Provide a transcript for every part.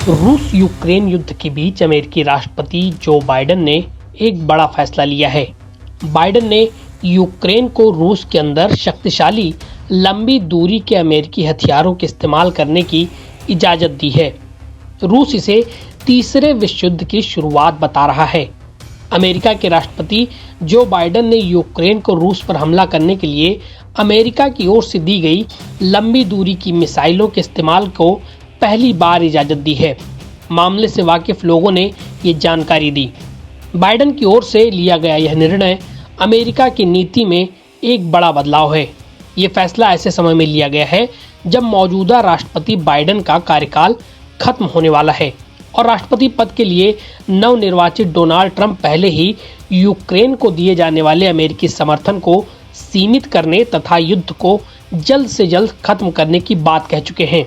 रूस यूक्रेन युद्ध के बीच अमेरिकी राष्ट्रपति जो बाइडेन ने एक बड़ा फैसला लिया है। बाइडेन ने यूक्रेन को रूस के अंदर शक्तिशाली लंबी दूरी के अमेरिकी हथियारों के इस्तेमाल करने की इजाज़त दी है। रूस इसे तीसरे विश्व युद्ध की शुरुआत बता रहा है। अमेरिका के राष्ट्रपति जो बाइडेन ने यूक्रेन को रूस पर हमला करने के लिए अमेरिका की ओर से दी गई लंबी दूरी की मिसाइलों के इस्तेमाल को पहली बार इजाज़त दी है। मामले से वाकिफ लोगों ने ये जानकारी दी। बाइडेन की ओर से लिया गया यह निर्णय अमेरिका की नीति में एक बड़ा बदलाव है। ये फैसला ऐसे समय में लिया गया है जब मौजूदा राष्ट्रपति बाइडेन का कार्यकाल खत्म होने वाला है और राष्ट्रपति पद के लिए नवनिर्वाचित डोनाल्ड ट्रंप पहले ही यूक्रेन को दिए जाने वाले अमेरिकी समर्थन को सीमित करने तथा युद्ध को जल्द से जल्द खत्म करने की बात कह चुके हैं।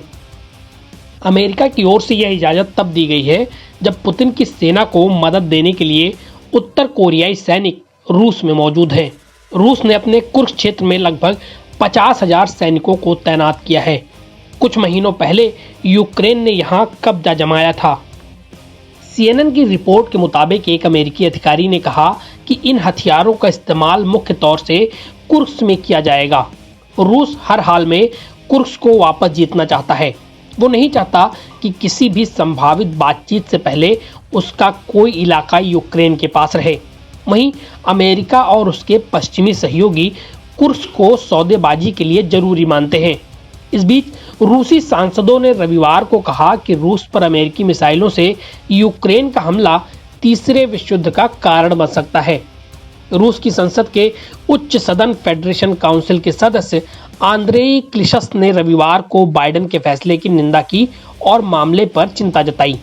अमेरिका की ओर से यह इजाज़त तब दी गई है जब पुतिन की सेना को मदद देने के लिए उत्तर कोरियाई सैनिक रूस में मौजूद हैं। रूस ने अपने कुर्स्क क्षेत्र में लगभग 50,000 सैनिकों को तैनात किया है। कुछ महीनों पहले यूक्रेन ने यहां कब्जा जमाया था। CNN की रिपोर्ट के मुताबिक एक अमेरिकी अधिकारी ने कहा कि इन हथियारों का इस्तेमाल मुख्य तौर से कुर्स्क में किया जाएगा। रूस हर हाल में कुर्स्क को वापस जीतना चाहता है। वो नहीं चाहता कि किसी भी संभावित बातचीत से पहले उसका कोई इलाका यूक्रेन के पास रहे। वहीं अमेरिका और उसके पश्चिमी सहयोगी कुर्स्क को सौदेबाजी के लिए जरूरी मानते हैं। इस बीच रूसी सांसदों ने रविवार को कहा कि रूस पर अमेरिकी मिसाइलों से यूक्रेन का हमला तीसरे विश्व युद्ध का कारण बन सकता है। रूस की संसद के उच्च सदन फेडरेशन काउंसिल के सदस्य आंद्रेई क्लिशस ने रविवार को बाइडेन के फैसले की निंदा की और मामले पर चिंता जताई।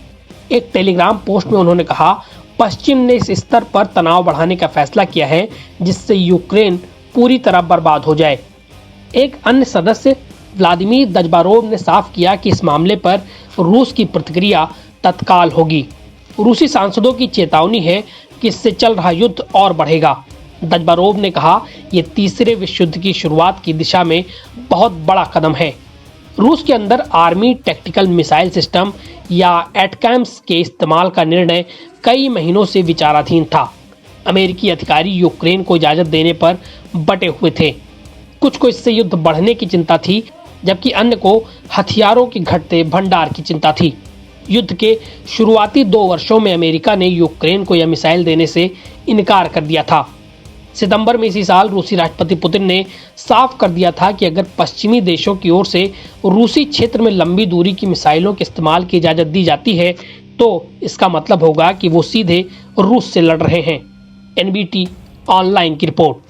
एक टेलीग्राम पोस्ट में उन्होंने कहा, पश्चिम ने इस स्तर पर तनाव बढ़ाने का फैसला किया है जिससे यूक्रेन पूरी तरह बर्बाद हो जाए। एक अन्य सदस्य व्लादिमीर दजबारोव ने साफ किया कि इस मामले पर रूस की प्रतिक्रिया तत्काल होगी। रूसी सांसदों की चेतावनी है कि इससे चल रहा युद्ध और बढ़ेगा। दजबारोव ने कहा, यह तीसरे विश्व युद्ध की शुरुआत की दिशा में बहुत बड़ा कदम है। रूस के अंदर आर्मी टैक्टिकल मिसाइल सिस्टम या एटकैम्स के इस्तेमाल का निर्णय कई महीनों से विचाराधीन था। अमेरिकी अधिकारी यूक्रेन को इजाज़त देने पर बटे हुए थे। कुछ को इससे युद्ध बढ़ने की चिंता थी, जबकि अन्य को हथियारों के घटते भंडार की चिंता थी। युद्ध के शुरुआती 2 वर्षों में अमेरिका ने यूक्रेन को यह मिसाइल देने से इनकार कर दिया था। सितंबर में इसी साल रूसी राष्ट्रपति पुतिन ने साफ कर दिया था कि अगर पश्चिमी देशों की ओर से रूसी क्षेत्र में लंबी दूरी की मिसाइलों के इस्तेमाल की इजाज़त दी जाती है तो इसका मतलब होगा कि वो सीधे रूस से लड़ रहे हैं। NBT ऑनलाइन की रिपोर्ट।